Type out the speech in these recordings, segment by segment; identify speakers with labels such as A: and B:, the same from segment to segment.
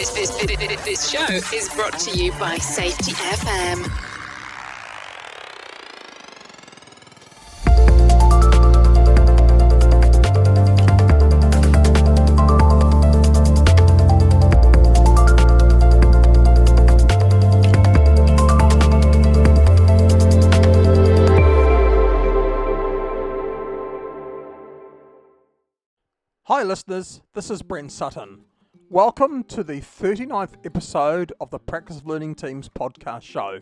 A: This show is brought to you by Safety FM.
B: Hi listeners, this is Brent Sutton. Welcome to the 39th episode of the Practice of Learning Teams podcast show.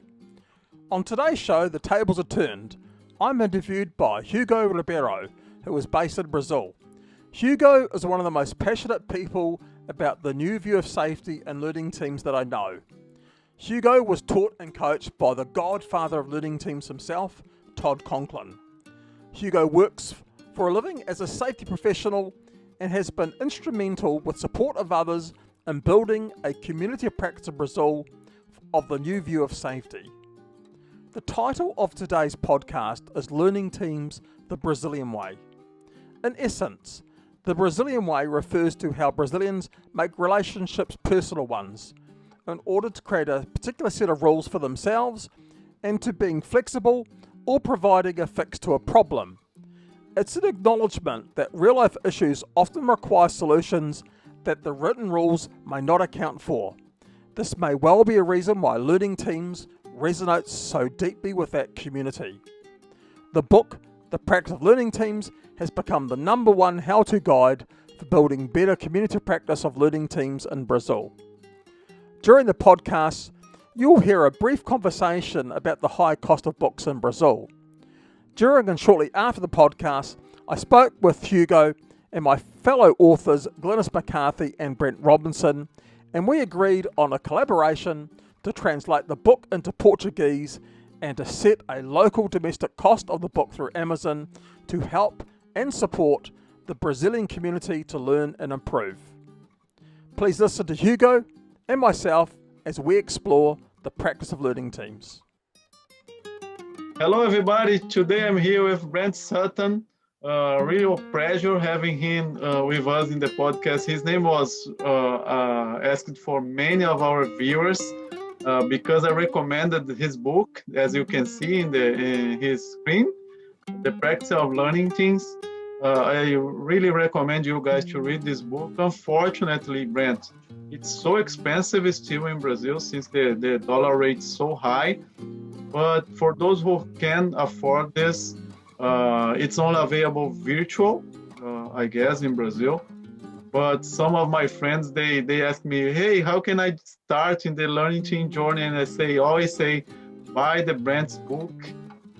B: On today's show, the tables are turned. I'm interviewed by Hugo Ribeiro, who is based in Brazil. Hugo is one of the most passionate people about the new view of safety and learning teams that I know. Hugo was taught and coached by the godfather of learning teams himself, Todd Conklin. Hugo works for a living as a safety professional and has been instrumental with support of others in building a community of practice in Brazil of the new view of safety. The title of today's podcast is Learning Teams the Brazilian Way. In essence, the Brazilian way refers to how Brazilians make relationships personal ones in order to create a particular set of rules for themselves and to being flexible or providing a fix to a problem. It's an acknowledgement that real-life issues often require solutions that the written rules may not account for. This may well be a reason why learning teams resonates so deeply with that community. The book, The Practice of Learning Teams, has become the number one how-to guide for building better community practice of learning teams in Brazil. During the podcast, you'll hear a brief conversation about the high cost of books in Brazil. During and shortly after the podcast, I spoke with Hugo and my fellow authors Glynis, McCarthy and Brent Robinson, and we agreed on a collaboration to translate the book into Portuguese and to set a local domestic cost of the book through Amazon to help and support the Brazilian community to learn and improve. Please listen to Hugo and myself as we explore the practice of learning teams.
C: Hello, everybody. Today I'm here with Brent Sutton. Real pleasure having him with us in the podcast. His name was asked for many of our viewers because I recommended his book, as you can see in his screen, The Practice of Learning Teams. I really recommend you guys to read this book. Unfortunately, Brent, it's so expensive still in Brazil since the dollar rate is so high. But for those who can afford this, it's only available virtual, I guess, in Brazil. But some of my friends, they ask me, hey, how can I start in the learning team journey? And I always say, buy the Brent's book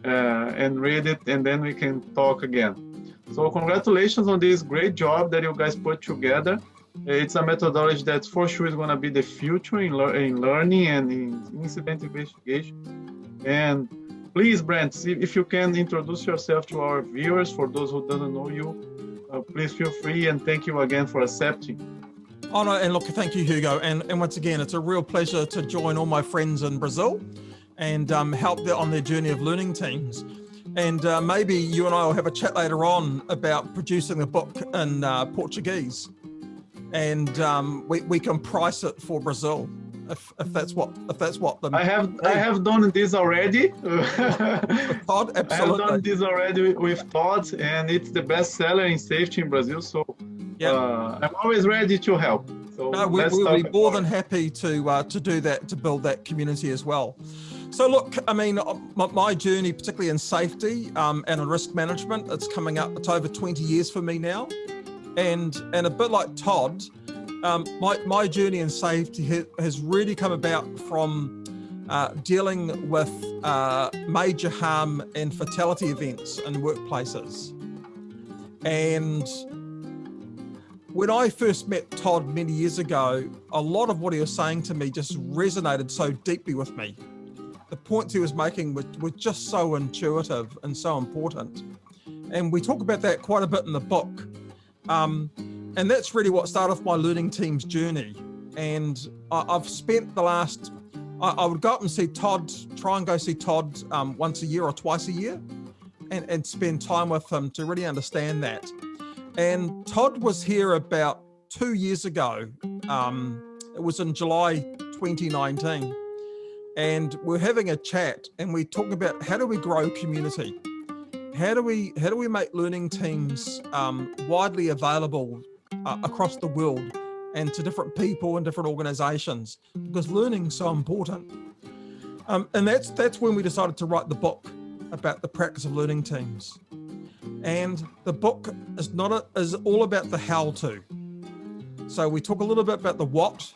C: and read it, and then we can talk again. So congratulations on this great job that you guys put together. It's a methodology that for sure is going to be the future in learning and in incident investigation. And please, Brent, if you can introduce yourself to our viewers, for those who don't know you, please feel free, and thank you again for accepting.
B: Oh no, and look, thank you, Hugo. And once again, it's a real pleasure to join all my friends in Brazil and help them on their journey of learning teams. And maybe you and I will have a chat later on about producing the book in Portuguese, and we can price it for Brazil. If that's what
C: I have done this already.
B: Todd, absolutely.
C: I have done this already with Todd, and it's the bestseller in safety in Brazil. So I'm always ready to help. So
B: no, we'll be more than happy to do that, to build that community as well. So look, I mean, my journey, particularly in safety and in risk management, it's coming up. It's over 20 years for me now, and a bit like Todd. My journey in safety has really come about from dealing with major harm and fatality events in workplaces. And when I first met Todd many years ago, a lot of what he was saying to me just resonated so deeply with me. The points he was making were just so intuitive and so important. And we talk about that quite a bit in the book. And that's really what started off my learning teams journey. And I've spent the last, I would go up and see Todd, try and go see Todd once a year or twice a year and spend time with him to really understand that. And Todd was here about 2 years ago. It was in July 2019. And we're having a chat and we talk about how do we grow community? How do we make learning teams widely available across the world and to different people and different organizations? Because learning is so important. And that's when we decided to write the book about the practice of learning teams. And the book is all about the how-to. So we talk a little bit about the what,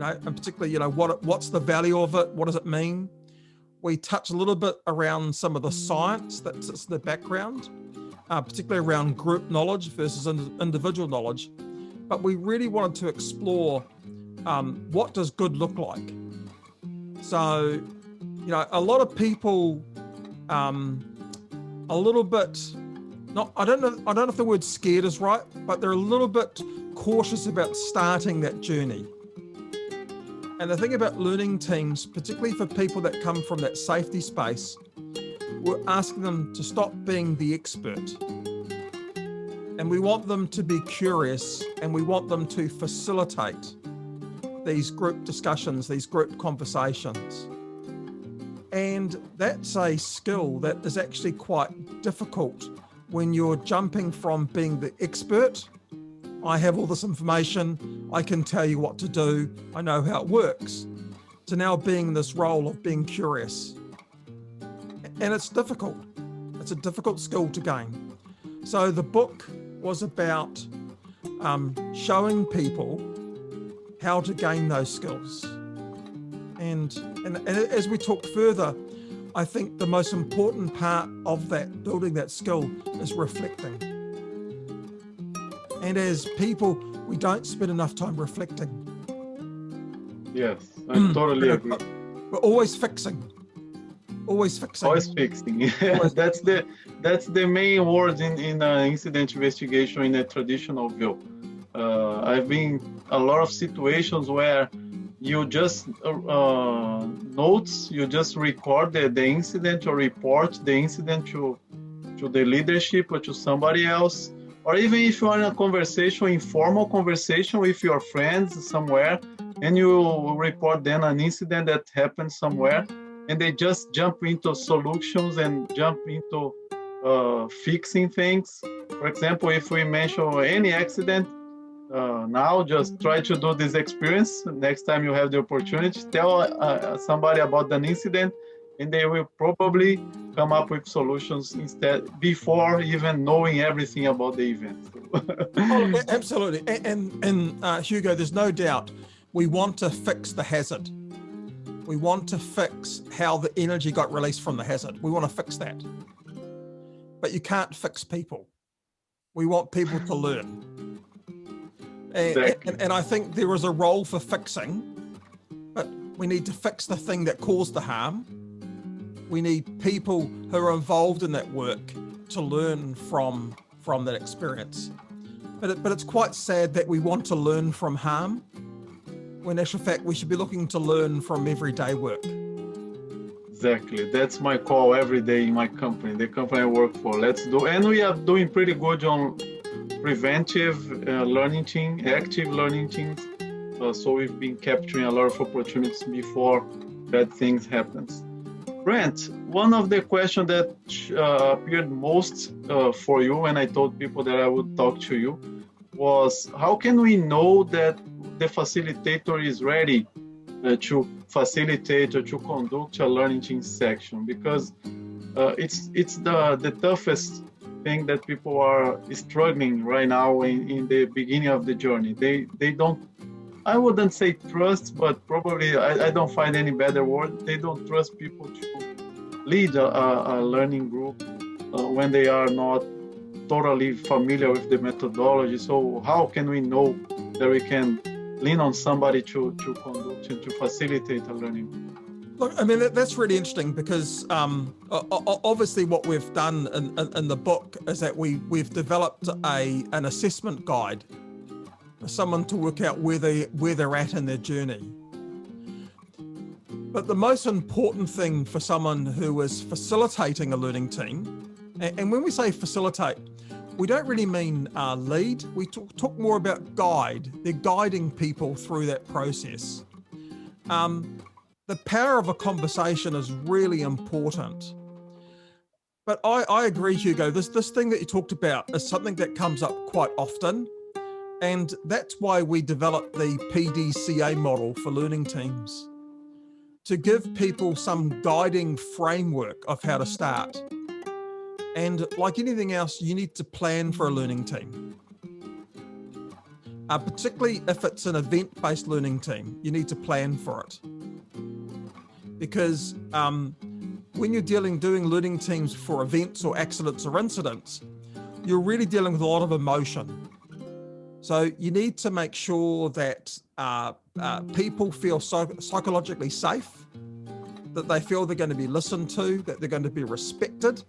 B: and particularly, what's the value of it? What does it mean? We touch a little bit around some of the science that sits in the background, particularly around group knowledge versus individual knowledge. But we really wanted to explore what does good look like. So, a lot of people, a little bit, I don't know if the word scared is right, but they're a little bit cautious about starting that journey. And the thing about learning teams, particularly for people that come from that safety space, we're asking them to stop being the expert. And we want them to be curious, and we want them to facilitate these group discussions, these group conversations. And that's a skill that is actually quite difficult when you're jumping from being the expert. I have all this information, I can tell you what to do, I know how it works, to now being in this role of being curious. And it's difficult. It's a difficult skill to gain. So the book was about showing people how to gain those skills. And as we talk further, I think the most important part of that, building that skill, is reflecting. And as people, we don't spend enough time reflecting.
C: Yes, I totally agree.
B: We're always fixing. Always fixing.
C: Always fixing. That's the main word in incident investigation in a traditional view. I've been a lot of situations where you just notes, you just record the incident or report the incident to the leadership or to somebody else. Or even if you are in a conversation, informal conversation with your friends somewhere, and you report then an incident that happened somewhere, and they just jump into solutions and jump into fixing things. For example, if we mention any accident, now just try to do this experience. Next time you have the opportunity, tell somebody about an incident, and they will probably come up with solutions instead before even knowing everything about the event.
B: Oh, absolutely. And Hugo, there's no doubt we want to fix the hazard. We want to fix how the energy got released from the hazard. We want to fix that. But you can't fix people. We want people to learn.
C: Exactly.
B: And I think there is a role for fixing, but we need to fix the thing that caused the harm. We need people who are involved in that work to learn from that experience. But it's quite sad that we want to learn from harm, when in actual fact we should be looking to learn from everyday work.
C: Exactly. That's my call every day in my company, the company I work for. Let's do, and we are doing pretty good on preventive learning team, active learning teams. So we've been capturing a lot of opportunities before bad things happen. Brent, one of the questions that appeared most for you when I told people that I would talk to you was, how can we know that the facilitator is ready to facilitate or to conduct a learning team section? Because it's the toughest thing that people are struggling right now in the beginning of the journey. They don't, I wouldn't say trust, but probably I don't find any better word. They don't trust people to lead a learning group when they are not totally familiar with the methodology. So how can we know that we can lean on somebody to conduct and to facilitate a learning group?
B: Look, I mean, that's really interesting because obviously what we've done in the book is that we've developed an assessment guide for someone to work out where they're at in their journey. But the most important thing for someone who is facilitating a learning team, and when we say facilitate, we don't really mean lead. We talk more about guide. They're guiding people through that process. The power of a conversation is really important. But I agree, Hugo, this thing that you talked about is something that comes up quite often. And that's why we developed the PDCA model for learning teams, to give people some guiding framework of how to start. And like anything else, you need to plan for a learning team. Particularly if it's an event-based learning team, you need to plan for it. Because when you're doing learning teams for events or accidents or incidents, you're really dealing with a lot of emotion. So you need to make sure that people feel psychologically safe, that they feel they're going to be listened to, that they're going to be respected.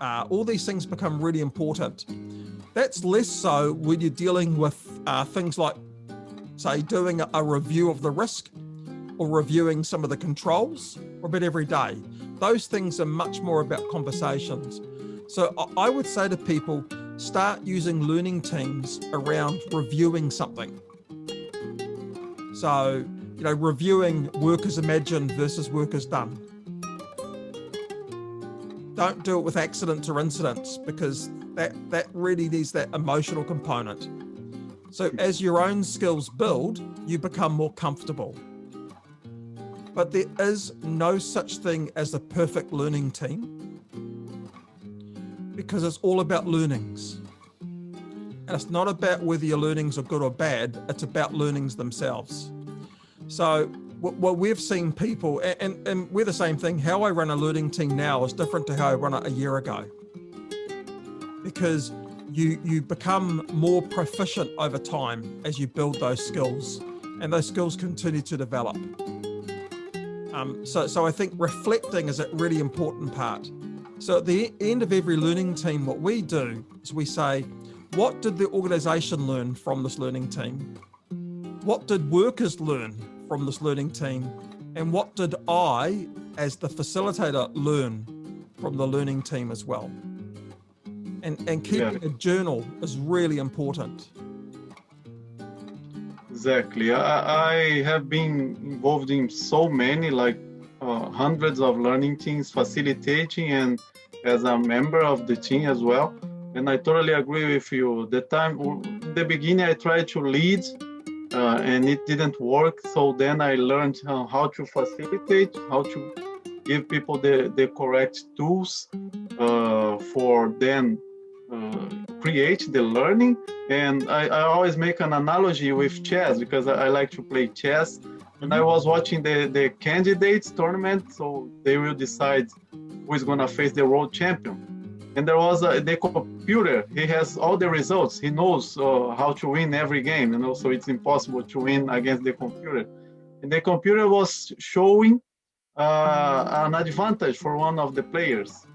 B: All these things become really important. That's less so when you're dealing with things like, say, doing a review of the risk or reviewing some of the controls, or a bit every day. Those things are much more about conversations. So I would say to people, start using learning teams around reviewing something. So, reviewing work as imagined versus work as done. Don't do it with accidents or incidents, because that really needs that emotional component. So as your own skills build, you become more comfortable. But there is no such thing as a perfect learning team, because it's all about learnings. And it's not about whether your learnings are good or bad, it's about learnings themselves. So what we've seen people, and we're the same thing, how I run a learning team now is different to how I run it a year ago. Because you become more proficient over time as you build those skills, and those skills continue to develop. So I think reflecting is a really important part. So at the end of every learning team, what we do is we say, what did the organization learn from this learning team? What did workers learn from this learning team? And what did I, as the facilitator, learn from the learning team as well? And keeping a journal is really important.
C: Exactly. I have been involved in so many, hundreds of learning teams, facilitating and as a member of the team as well. And I totally agree with you. In the beginning, I tried to lead and it didn't work. So then I learned how to facilitate, how to give people the correct tools for them create the learning. And I always make an analogy with chess, because I like to play chess. And I was watching the candidates tournament, so they will decide who is going to face the world champion. And there was the computer. He has all the results. He knows how to win every game, so it's impossible to win against the computer. And the computer was showing an advantage for one of the players.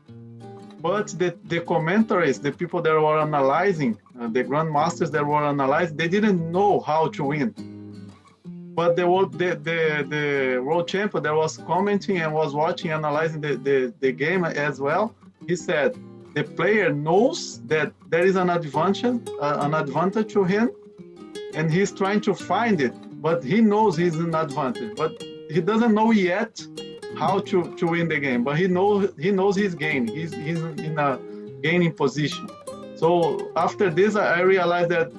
C: But the commentaries, the people that were analyzing, the grandmasters that were analyzing, they didn't know how to win. But the world champion that was commenting and was watching, analyzing the game as well, he said, the player knows that there is an advantage to him, and he's trying to find it, but he knows he's an advantage, but he doesn't know yet how to win the game, but he knows he's gaining. He's in a gaining position. So after this, I realized that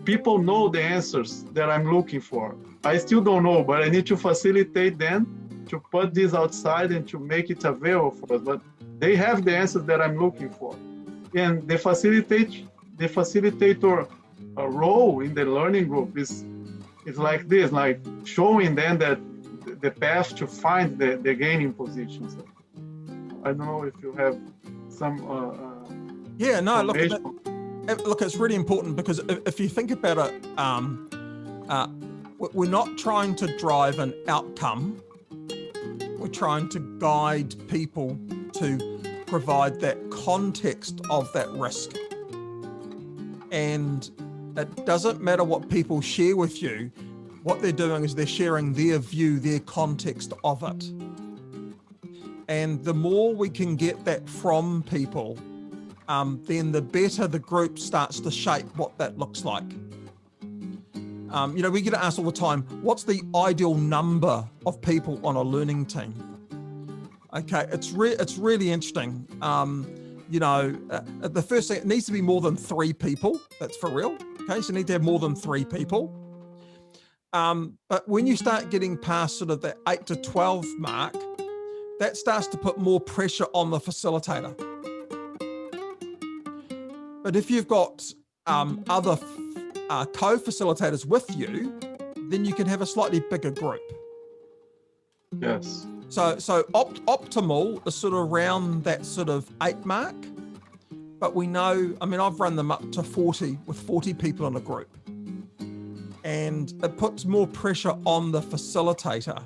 C: people know the answers that I'm looking for. I still don't know, but I need to facilitate them to put this outside and to make it available for us. But they have the answers that I'm looking for. And the facilitator role in the learning group is like this, like showing them that the path to find the gaining positions. I don't know if you have some
B: look, it's really important, because if you think about it, we're not trying to drive an outcome. We're trying to guide people to provide that context of that risk. And it doesn't matter what people share with you. What they're doing is they're sharing their view, their context of it. And the more we can get that from people, then the better the group starts to shape what that looks like. We get asked all the time, what's the ideal number of people on a learning team? Okay, it's really interesting. The first thing, it needs to be more than 3 people. That's for real. Okay, so you need to have more than 3 people. But when you start getting past sort of the 8 to 12 mark, that starts to put more pressure on the facilitator. But if you've got other co-facilitators with you, then you can have a slightly bigger group.
C: Yes.
B: So optimal is sort of around that sort of 8 mark. But we know, I've run them up to 40 with 40 people in a group. And it puts more pressure on the facilitator.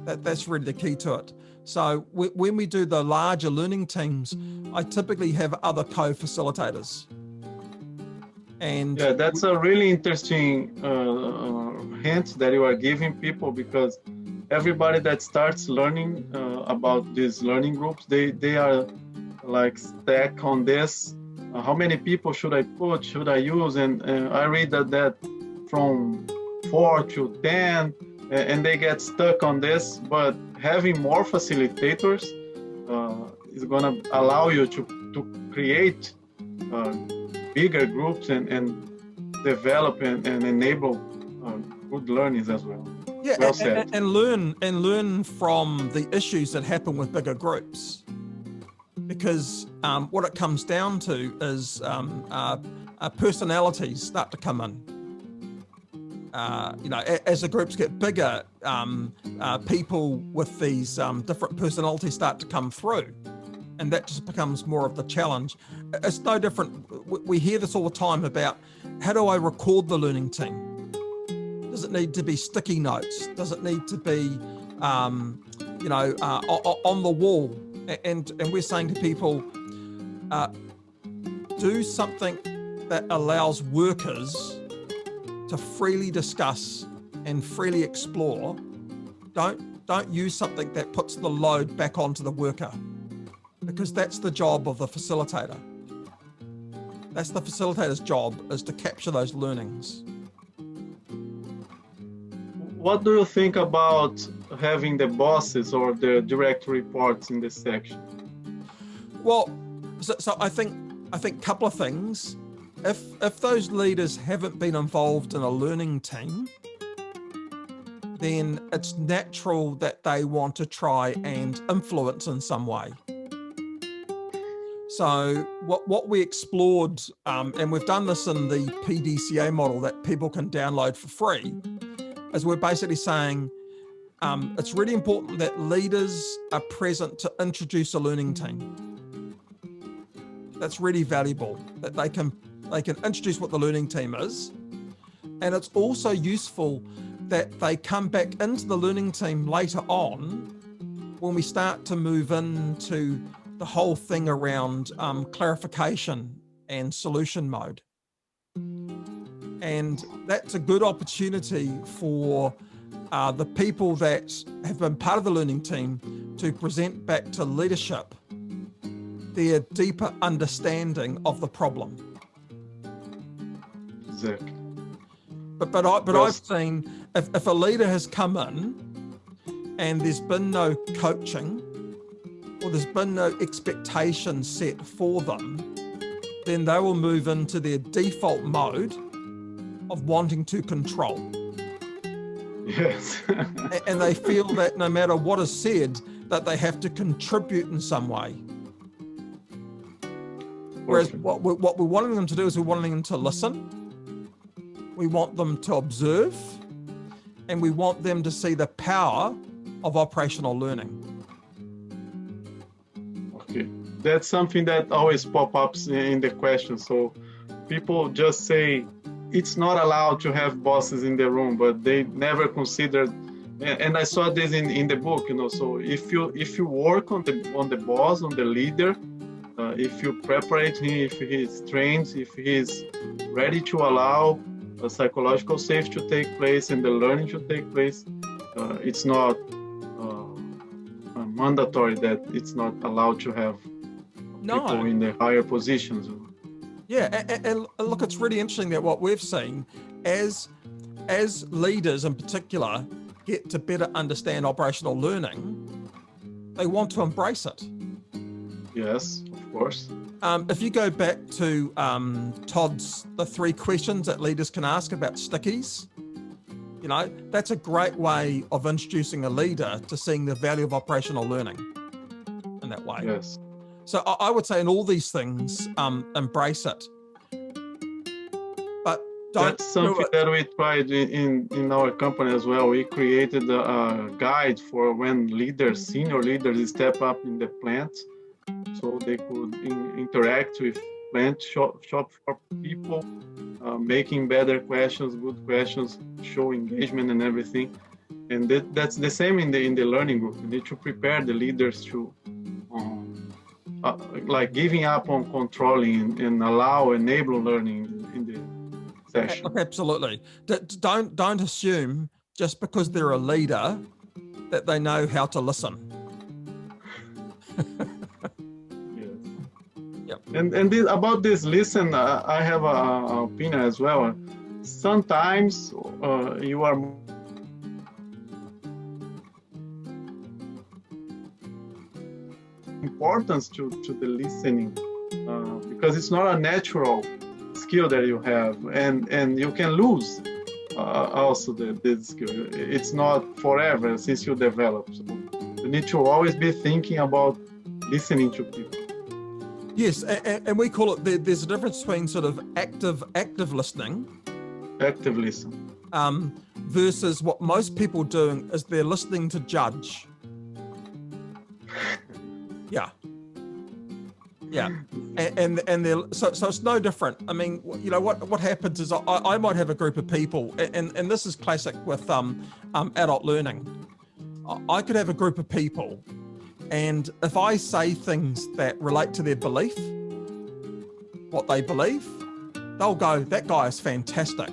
B: That's really the key to it. So when we do the larger learning teams, I typically have other co-facilitators. And
C: yeah, that's a really interesting hint that you are giving people, because everybody that starts learning about these learning groups, they are like stuck on this. How many people should I put? Should I use? And I read that from 4 to 10, and they get stuck on this. But having more facilitators is going to allow you to create bigger groups and develop and enable good learnings as well.
B: Yeah,
C: well said.
B: And learn from the issues that happen with bigger groups, because what it comes down to is personalities start to come in. As the groups get bigger, people with these different personalities start to come through, and that just becomes more of the challenge. It's no different. We hear this all the time about, how do I record the learning team? Does it need to be sticky notes? Does it need to be, on the wall? And we're saying to people, do something that allows workers to freely discuss and freely explore. Don't use something that puts the load back onto the worker, because that's the job of the facilitator. That's the facilitator's job, is to capture those learnings.
C: What do you think about having the bosses or the direct reports in this section?
B: Well, so I think a couple of things. If those leaders haven't been involved in a learning team, then it's natural that they want to try and influence in some way. So what we explored, and we've done this in the PDCA model that people can download for free, is we're basically saying it's really important that leaders are present to introduce a learning team. That's really valuable, that they can introduce what the learning team is. And it's also useful that they come back into the learning team later on, when we start to move into the whole thing around clarification and solution mode. And that's a good opportunity for the people that have been part of the learning team to present back to leadership their deeper understanding of the problem.
C: Exactly.
B: But I've seen, if a leader has come in and there's been no coaching, or there's been no expectation set for them, then they will move into their default mode of wanting to control.
C: Yes.
B: And they feel that no matter what is said, that they have to contribute in some way. Whereas what we're wanting them to do is we're wanting them to listen, we want them to observe, and we want them to see the power of operational learning.
C: Okay, that's something that always pops up in the question. So people just say it's not allowed to have bosses in the room, but they never considered. And I saw this in the book, So if you work on the boss, on the leader, if you prepare him, if he's trained, if he's ready to allow a psychological safety to take place and the learning to take place, it's not mandatory that it's not allowed to have people in the higher positions.
B: Yeah, and look, it's really interesting that what we've seen as leaders in particular get to better understand operational learning, they want to embrace it.
C: Yes, of course.
B: If you go back to Todd's the 3 questions that leaders can ask about stickies, you know, that's a great way of introducing a leader to seeing the value of operational learning in that way.
C: Yes.
B: So I would say in all these things, embrace it. But don't
C: That's something that we tried in our company as well. We created a guide for when leaders, senior leaders, step up in the plant, so they could interact with plant shop floor people, making better questions, good questions, show engagement and everything. And that's the same in the learning group. You need to prepare the leaders to like giving up on controlling and enable learning in the session.
B: Absolutely. Don't assume just because they're a leader that they know how to listen.
C: Yes. Yep. And about this listen, I have an opinion as well. Sometimes you are importance to the listening because it's not a natural skill that you have, and you can lose also the skill. It's not forever since you develop. So you need to always be thinking about listening to people.
B: Yes, and we call it, there's a difference between sort of active listening.
C: Active listening.
B: Versus what most people are doing is they're listening to judge. Yeah, and they're so it's no different. I mean, you know what happens is I might have a group of people, and this is classic with adult learning. I could have a group of people, and if I say things that relate to their belief, what they believe, they'll go, that guy is fantastic.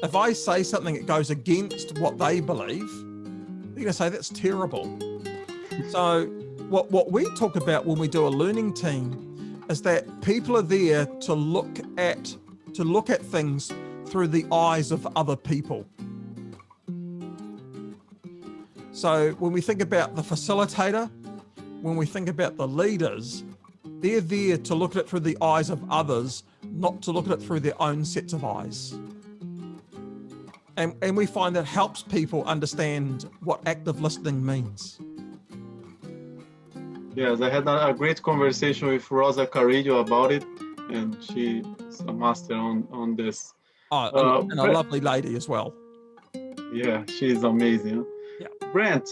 B: If I say something that goes against what they believe, they're going to say that's terrible. So what we talk about when we do a learning team is that people are there to look at things through the eyes of other people. So when we think about the facilitator, when we think about the leaders, they're there to look at it through the eyes of others, not to look at it through their own sets of eyes. And we find that helps people understand what active listening means.
C: Yes, I had a great conversation with Rosa Carrillo about it, and she's a master on this.
B: And a lovely lady as well.
C: Yeah, she's amazing.
B: Yeah.
C: Brent,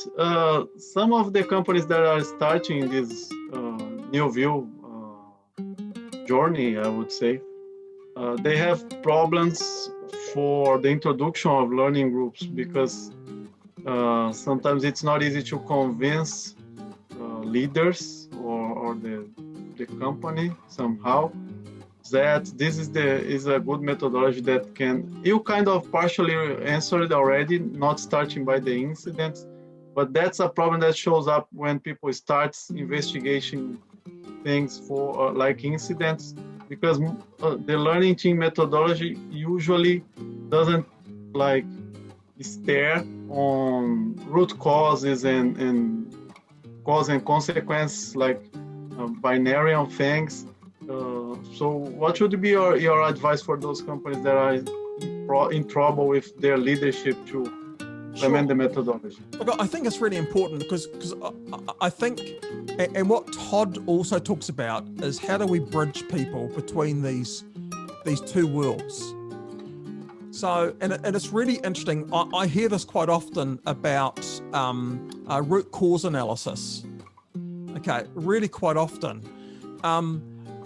C: some of the companies that are starting this new view journey, I would say, they have problems for the introduction of learning groups because sometimes it's not easy to convince leaders or the company somehow that this is a good methodology that you kind of partially answered already, not starting by the incidents, but that's a problem that shows up when people start investigating things for like incidents, because the learning team methodology usually doesn't like stare on root causes and cause and consequence, like binary on things. So what should be your advice for those companies that are in trouble with their leadership to implement the methodology?
B: Look, I think it's really important because I think, and what Todd also talks about is how do we bridge people between these two worlds. So, and it's really interesting. I hear this quite often about root cause analysis. Okay, really quite often.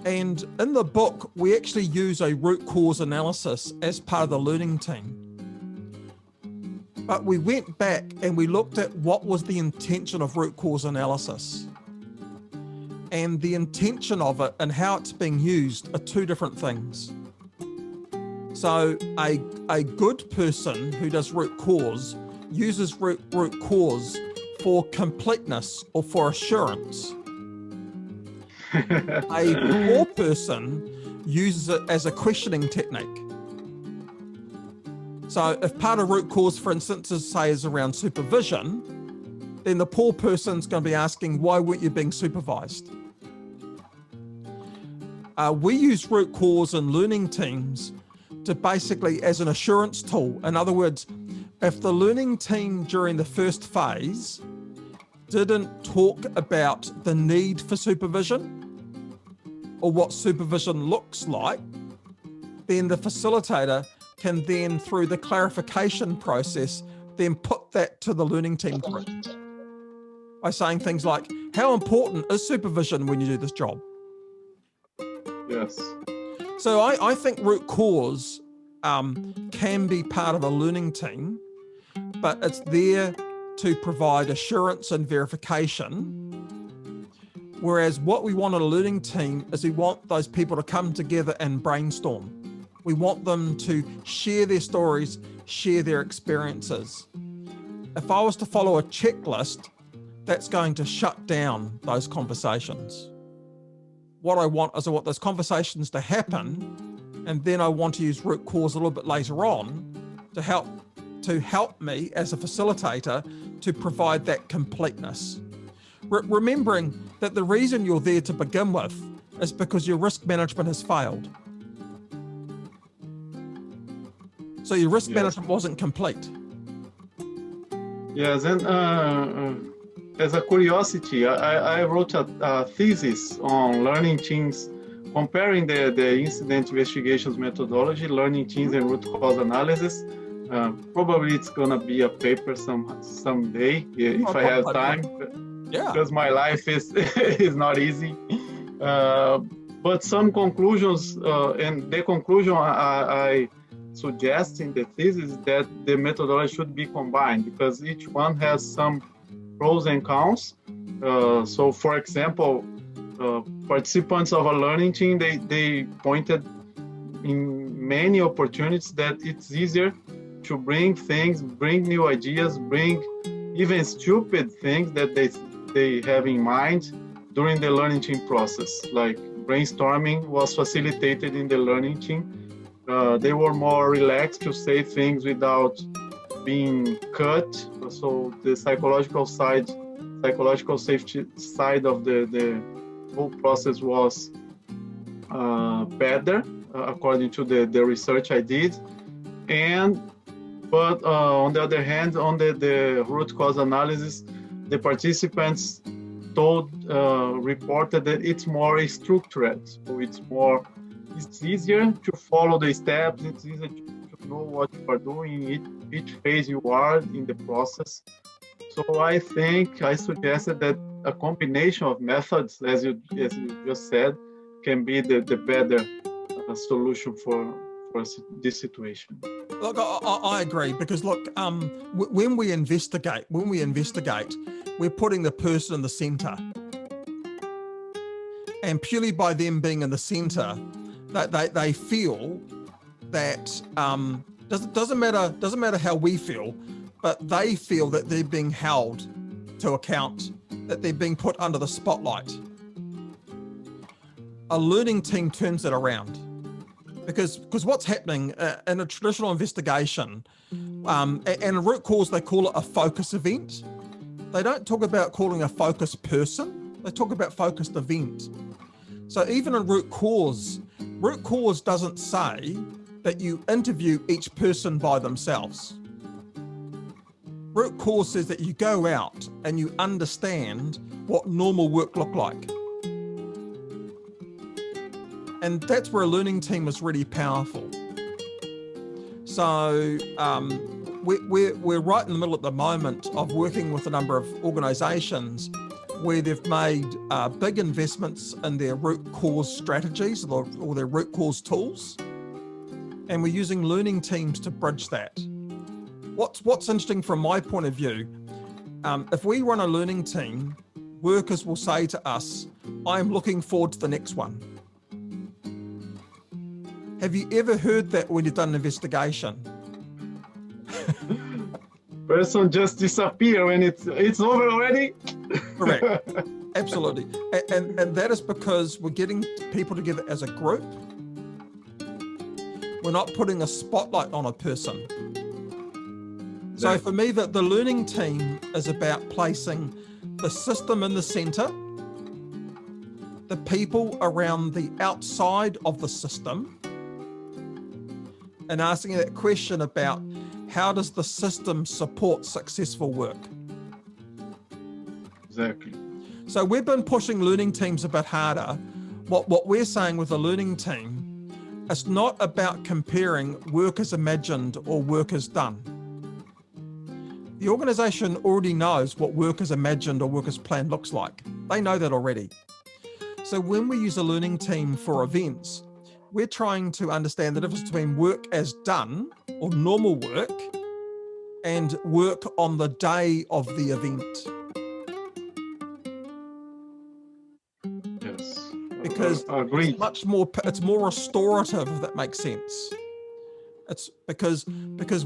B: And in the book, we actually use a root cause analysis as part of the learning team. But we went back and we looked at what was the intention of root cause analysis. And the intention of it and how it's being used are two different things. So a good person who does root cause uses root cause for completeness or for assurance. A poor person uses it as a questioning technique. So if part of root cause, for instance, is around supervision, then the poor person's going to be asking, why weren't you being supervised? We use root cause in learning teams to basically as an assurance tool. In other words, if the learning team during the first phase didn't talk about the need for supervision or what supervision looks like, then the facilitator can then, through the clarification process, then put that to the learning team group by saying things like, how important is supervision when you do this job?
C: Yes.
B: So I think root cause can be part of a learning team, but it's there to provide assurance and verification. Whereas what we want in a learning team is we want those people to come together and brainstorm. We want them to share their stories, share their experiences. If I was to follow a checklist, that's going to shut down those conversations. What I want is I want those conversations to happen, and then I want to use root cause a little bit later on to help me as a facilitator to provide that completeness. Remembering that the reason you're there to begin with is because your risk management has failed. So your risk management wasn't complete.
C: Yes, and as a curiosity, I wrote a thesis on learning teams, comparing the incident investigations methodology, learning teams, and root cause analysis. Probably it's gonna be a paper someday if I have time.
B: Yeah.
C: Because my life is is not easy. But some conclusions, and the conclusion I suggest in the thesis is that the methodology should be combined because each one has some pros and cons. So for example, participants of a learning team, they pointed in many opportunities that it's easier to bring new ideas, bring even stupid things that they have in mind during the learning team process. Like brainstorming was facilitated in the learning team. They were more relaxed to say things without being cut. So the psychological safety side of the whole process was better, according to the research I did. But on the other hand, on the root cause analysis, the participants reported that it's more structured. So it's easier to follow the steps. It's easier to know what you are doing, each phase you are in the process. So I suggested that a combination of methods, as you just said, can be the better solution for this situation.
B: Look, I agree because look, when we investigate, we're putting the person in the center, and purely by them being in the center, that they feel that doesn't matter how we feel, but they feel that they're being held to account, that they're being put under the spotlight. A learning team turns it around. Because what's happening in a traditional investigation, and a root cause, they call it a focus event. They don't talk about calling a focus person, they talk about focused event. So even in root cause doesn't say that you interview each person by themselves. Root cause says that you go out and you understand what normal work look like. And that's where a learning team is really powerful. So we're right in the middle at the moment of working with a number of organisations where they've made big investments in their root cause strategies or their root cause tools. And we're using learning teams to bridge that. What's interesting from my point of view, if we run a learning team, workers will say to us, I'm looking forward to the next one. Have you ever heard that when you've done an investigation?
C: Person just disappear when it's over already.
B: Correct. Absolutely. And that is because we're getting people together as a group. We're not putting a spotlight on a person. So for me, the learning team is about placing the system in the center, the people around the outside of the system, and asking that question about how does the system support successful work?
C: Exactly.
B: So we've been pushing learning teams a bit harder. What we're saying with the learning team, it's not about comparing work as imagined or work as done. The organization already knows what work as imagined or work as planned looks like. They know that already. So when we use a learning team for events, we're trying to understand the difference between work as done or normal work and work on the day of the event.
C: Yes.
B: Because
C: agreed.
B: it's more restorative, if that makes sense. It's because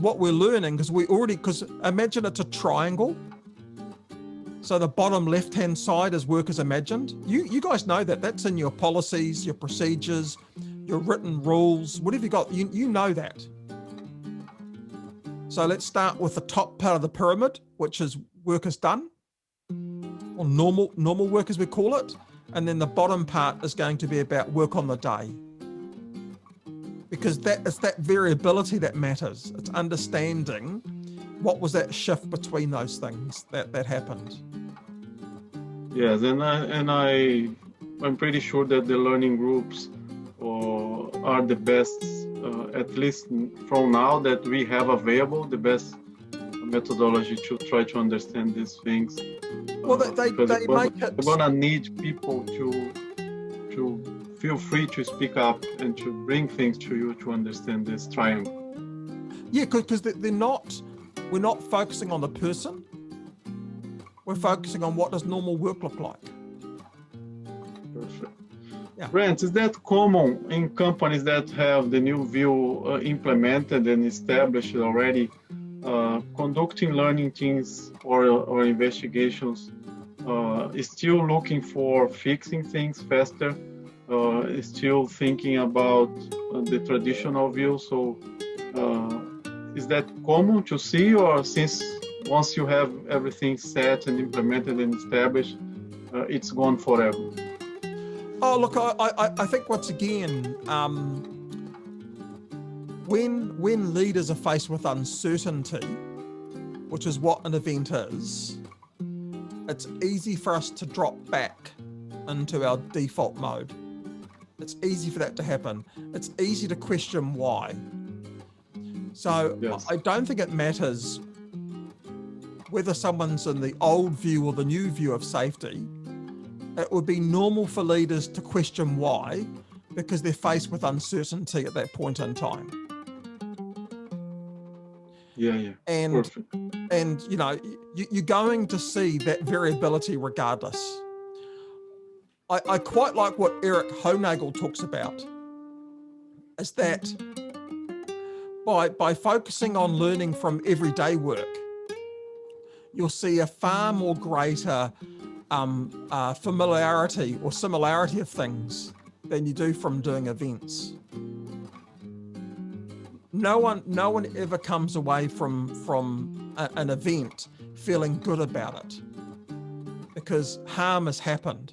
B: what we're learning, because imagine it's a triangle. So the bottom left-hand side is work as imagined. You guys know that. That's in your policies, your procedures, your written rules, whatever you got, you know that. So let's start with the top part of the pyramid, which is work as done, or normal work as we call it. And then the bottom part is going to be about work on the day. Because it's that variability that matters. It's understanding what was that shift between those things that happened.
C: Yes, and I'm pretty sure that the learning groups are the best, at least from now that we have available, the best methodology to try to understand these things.
B: Well, they make it.
C: We're gonna need people to feel free to speak up and to bring things to you to understand this triangle.
B: Yeah, because we're not focusing on the person. We're focusing on what does normal work look like.
C: Perfect.
B: Yeah.
C: Brent, is that common in companies that have the new view implemented and established already? Conducting learning teams or investigations is still looking for fixing things faster, is still thinking about the traditional view. So is that common to see, or since once you have everything set and implemented and established, it's gone forever?
B: Oh, look, I think once again, when leaders are faced with uncertainty, which is what an event is, it's easy for us to drop back into our default mode. It's easy for that to happen. It's easy to question why. So yes. I don't think it matters whether someone's in the old view or the new view of safety. It would be normal for leaders to question why, because they're faced with uncertainty at that point in time.
C: Yeah.
B: And
C: perfect.
B: And you're going to see that variability regardless. I quite like what Eric Honagel talks about, is that by focusing on learning from everyday work, you'll see a far more greater familiarity or similarity of things than you do from doing events. No one ever comes away from an event feeling good about it, because harm has happened.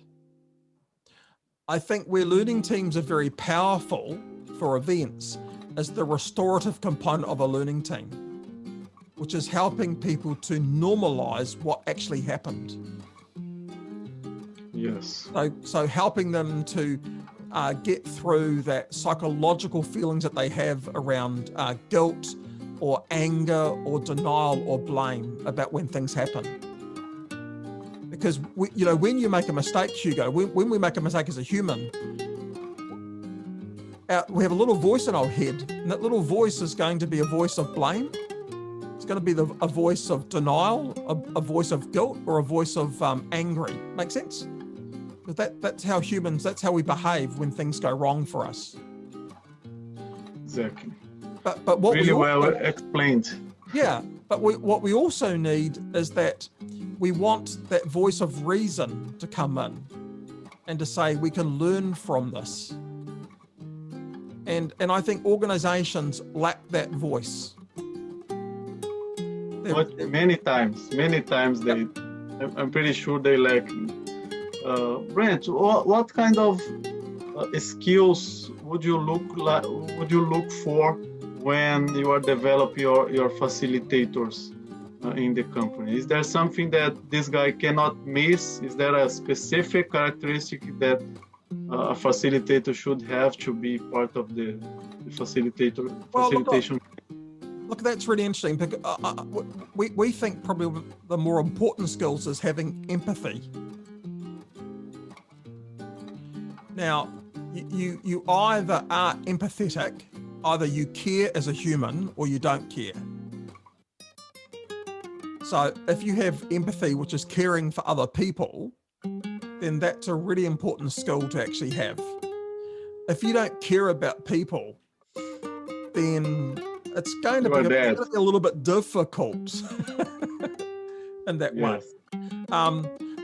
B: I think where learning teams are very powerful for events is the restorative component of a learning team, which is helping people to normalize what actually happened.
C: Yes.
B: So helping them to get through that psychological feelings that they have around guilt or anger or denial or blame about when things happen. Because when you make a mistake, Hugo, when we make a mistake as a human, we have a little voice in our head, and that little voice is going to be a voice of blame. It's going to be a voice of denial, a voice of guilt, or a voice of angry. Make sense? That's how humans, that's how we behave when things go wrong for us.
C: Exactly.
B: But what
C: really well explained.
B: Yeah, but what we also need is that we want that voice of reason to come in and to say we can learn from this. And I think organizations lack that voice.
C: Many times they, I'm pretty sure they lack. Brent, what kind of skills would you look for when you are developing your facilitators in the company? Is there something that this guy cannot miss? Is there a specific characteristic that a facilitator should have to be part of the facilitation?
B: Look, that's really interesting because we think probably the more important skills is having empathy. Now, you either are empathetic, either you care as a human or you don't care. So if you have empathy, which is caring for other people, then that's a really important skill to actually have. If you don't care about people, then it's going to be a little bit difficult in that way.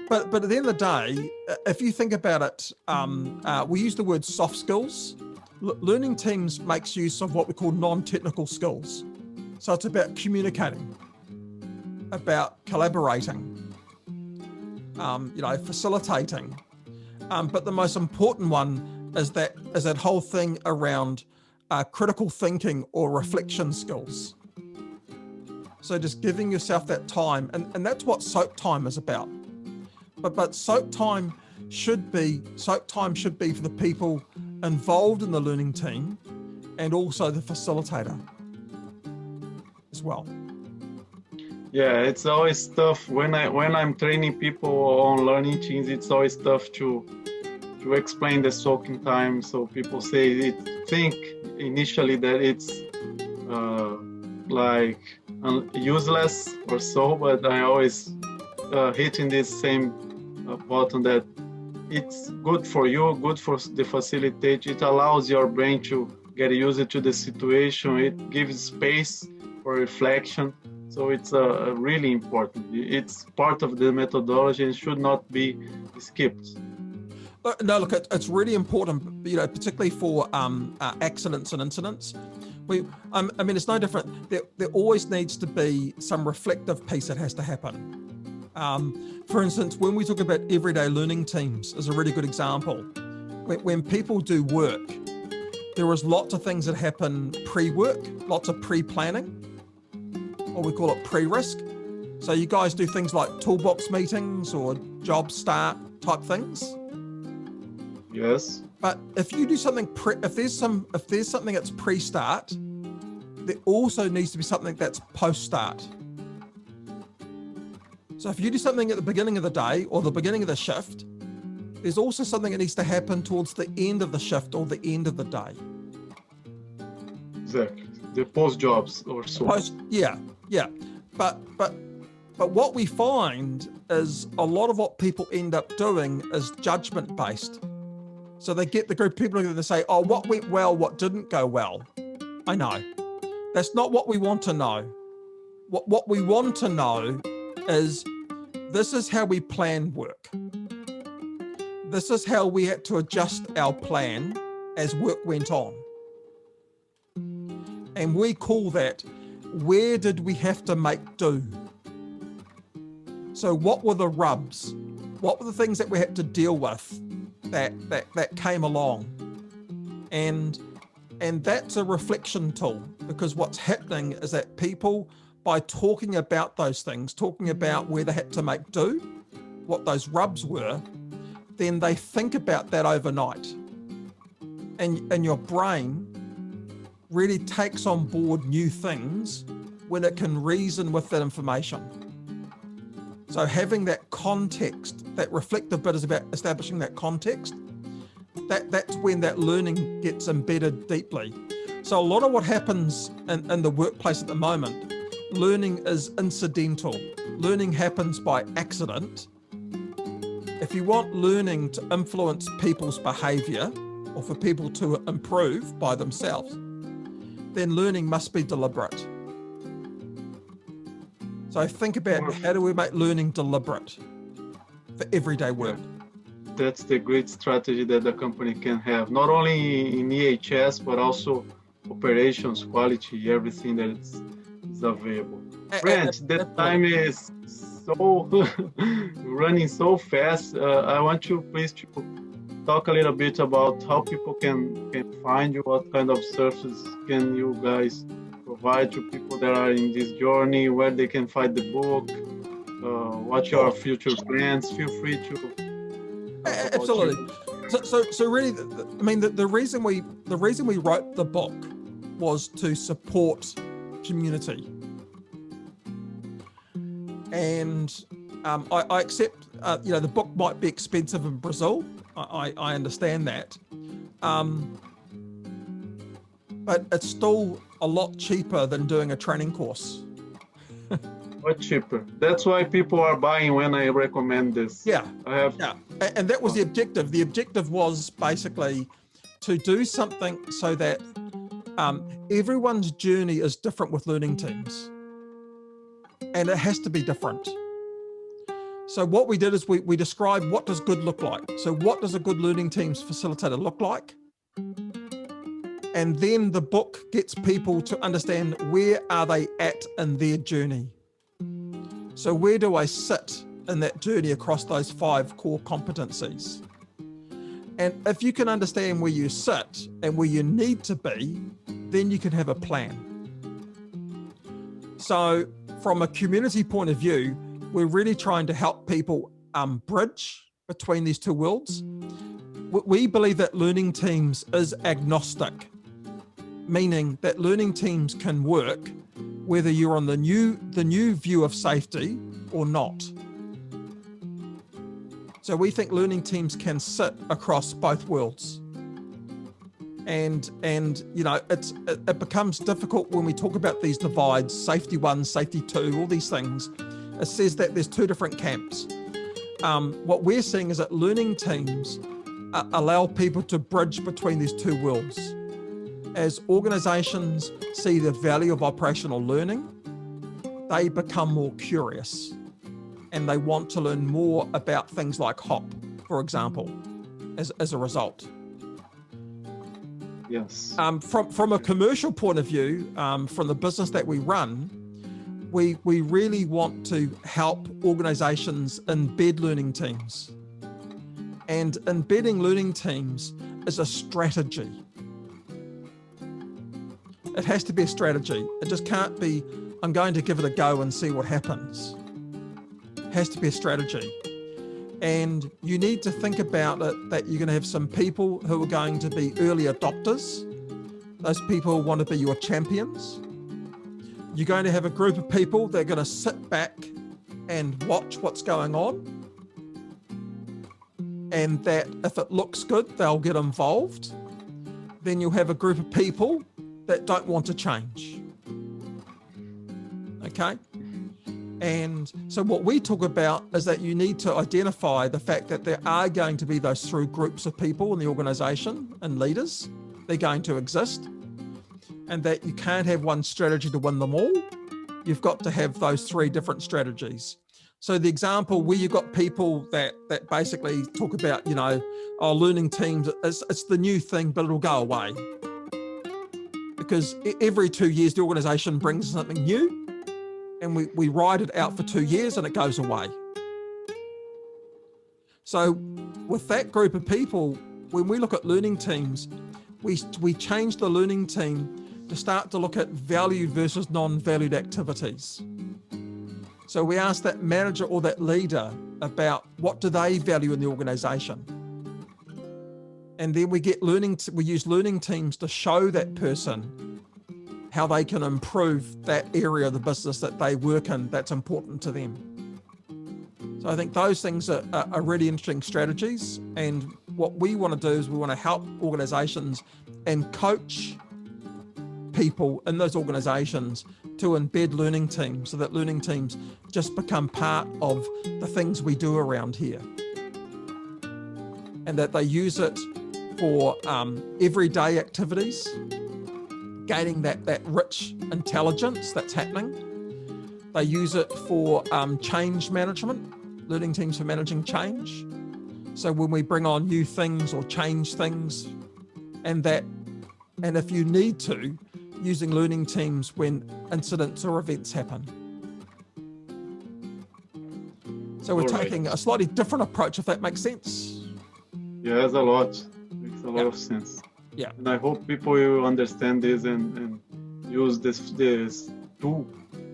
B: But at the end of the day, if you think about it, we use the word soft skills. Learning teams makes use of what we call non-technical skills. So it's about communicating, about collaborating, facilitating. But the most important one is that whole thing around critical thinking or reflection skills. So just giving yourself that time, and that's what soak time is about. But soak time should be for the people involved in the learning team and also the facilitator as well.
C: Yeah, it's always tough when I'm training people on learning teams. It's always tough to explain the soaking time. So people think initially that it's useless or so, but I always hitting this same button that it's good for you, good for the facilitator. It allows your brain to get used to the situation. It gives space for reflection. So it's really important. It's part of the methodology and should not be skipped.
B: No, look, it's really important, particularly for accidents and incidents. It's no different. There always needs to be some reflective piece that has to happen. For instance, when we talk about everyday learning teams is a really good example. When people do work, there is lots of things that happen pre-work, lots of pre-planning, or we call it pre-risk. So you guys do things like toolbox meetings or job start type things.
C: Yes.
B: But if you do something if there's something that's pre-start, there also needs to be something that's post-start. So if you do something at the beginning of the day or the beginning of the shift, there's also something that needs to happen towards the end of the shift or the end of the day.
C: Exactly. The post jobs or so.
B: Yeah. But what we find is a lot of what people end up doing is judgment based. So they get the group of people together and say, oh, what went well, what didn't go well. I know. That's not what we want to know. What we want to know is this is how we plan work. This is how we had to adjust our plan as work went on. And we call that, where did we have to make do? So what were the rubs? What were the things that we had to deal with that came along? And that's a reflection tool, because what's happening is that people, by talking about those things, talking about where they had to make do, what those rubs were, then they think about that overnight. And your brain really takes on board new things when it can reason with that information. So having that context, that reflective bit is about establishing that context. That's when that learning gets embedded deeply. So a lot of what happens in the workplace at the moment, learning is incidental. Learning happens by accident. If you want learning to influence people's behavior or for people to improve by themselves, then learning must be deliberate. So think about how do we make learning deliberate for everyday work.
C: That's the great strategy that the company can have, not only in EHS, but also operations, quality, everything that is available. Brent, the time is so running so fast. I want you please to talk a little bit about how people can find you, what kind of services can you guys provide to people that are in this journey, where they can find the book, what your future plans. Feel free to.
B: Absolutely. So really, I mean, the reason we wrote the book was to support community, and I accept. The book might be expensive in Brazil. I understand that, but it's still a lot cheaper than doing a training course.
C: Much cheaper. That's why people are buying when I recommend this.
B: Yeah. And that was the objective. The objective was basically to do something so that everyone's journey is different with learning teams. And it has to be different. So what we did is we described what does good look like. So what does a good learning teams facilitator look like? And then the book gets people to understand where are they at in their journey. So where do I sit in that journey across those 5 core competencies? And if you can understand where you sit and where you need to be, then you can have a plan. So from a community point of view, we're really trying to help people bridge between these two worlds. We believe that learning teams is agnostic, meaning that learning teams can work whether you're on the new view of safety or not. So we think learning teams can sit across both worlds. And it becomes difficult when we talk about these divides, safety 1, safety 2, all these things. It says that there's 2 different camps. What we're seeing is that learning teams allow people to bridge between these 2 worlds. As organizations see the value of operational learning, they become more curious and they want to learn more about things like HOP, for example, as a result.
C: Yes.
B: From a commercial point of view, from the business that we run, we really want to help organizations embed learning teams. And embedding learning teams is a strategy. It has to be a strategy. It just can't be, I'm going to give it a go and see what happens. It has to be a strategy. And you need to think about it that you're going to have some people who are going to be early adopters. Those people want to be your champions. You're going to have a group of people that are going to sit back and watch what's going on. And that if it looks good, they'll get involved. Then you'll have a group of people that don't want to change. Okay? And so what we talk about is that you need to identify the fact that there are going to be those 3 groups of people in the organization and leaders. They're going to exist. And that you can't have one strategy to win them all. You've got to have those 3 different strategies. So the example where you've got people that basically talk about, learning teams, it's the new thing, but it'll go away. Because every 2 years, the organization brings something new and we ride it out for 2 years and it goes away. So with that group of people, when we look at learning teams, we change the learning team to start to look at valued versus non-valued activities. So we ask that manager or that leader about what do they value in the organization. And then we use learning teams to show that person how they can improve that area of the business that they work in that's important to them. So I think those things are really interesting strategies. And what we want to do is we want to help organizations and coach people in those organizations to embed learning teams so that learning teams just become part of the things we do around here. And that they use it for everyday activities, gaining that rich intelligence that's happening, They use it for change management, learning teams for managing change. So when we bring on new things or change things, and if you need to, using learning teams when incidents or events happen. So we're taking a slightly different approach, if that makes sense.
C: Yeah, that's a lot. Makes a lot of sense.
B: Yeah.
C: And I hope people will understand this and use this tool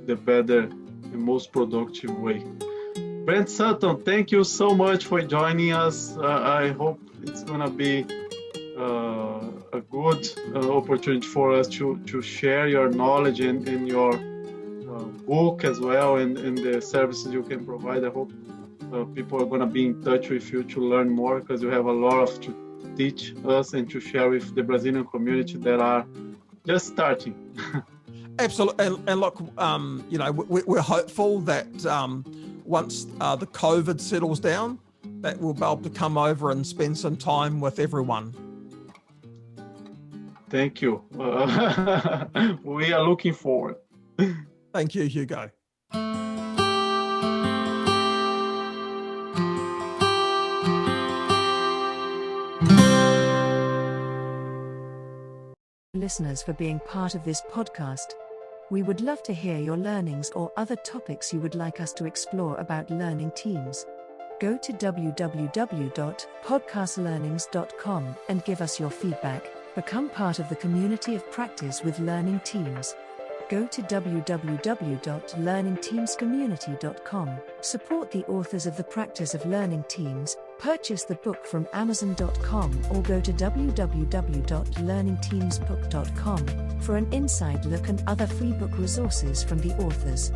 C: the better and most productive way. Brent Sutton, thank you so much for joining us. I hope it's gonna be a good opportunity for us to share your knowledge and your book as well, and the services you can provide. I hope people are gonna be in touch with you to learn more, because you have a lot to teach us and to share with the Brazilian community that are just starting.
B: Absolutely, and look, we're hopeful that once the COVID settles down, that we'll be able to come over and spend some time with everyone.
C: Thank you. We are looking forward.
B: Thank you, Hugo.
D: Listeners, for being part of this podcast. We would love to hear your learnings or other topics you would like us to explore about learning teams. Go to www.podcastlearnings.com and give us your feedback. Become part of the community of practice with learning teams. Go to www.learningteamscommunity.com. Support the authors of the practice of learning teams. Purchase the book from Amazon.com or go to www.learningteamsbook.com for an inside look and other free book resources from the authors.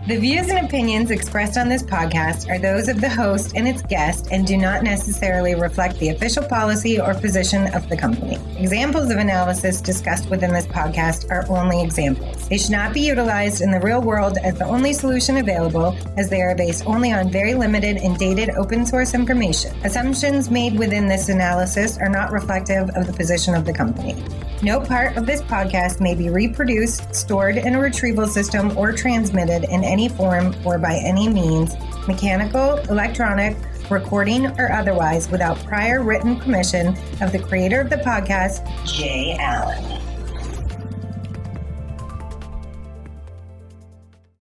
E: The views and opinions expressed on this podcast are those of the host and its guest and do not necessarily reflect the official policy or position of the company. Examples of analysis discussed within this podcast are only examples. They should not be utilized in the real world as the only solution available, as they are based only on very limited and dated open source information. Assumptions made within this analysis are not reflective of the position of the company. No part of this podcast may be reproduced, stored in a retrieval system, or transmitted in any form or by any means, mechanical, electronic, recording, or otherwise, without prior written permission of the creator of the podcast, Jay Allen.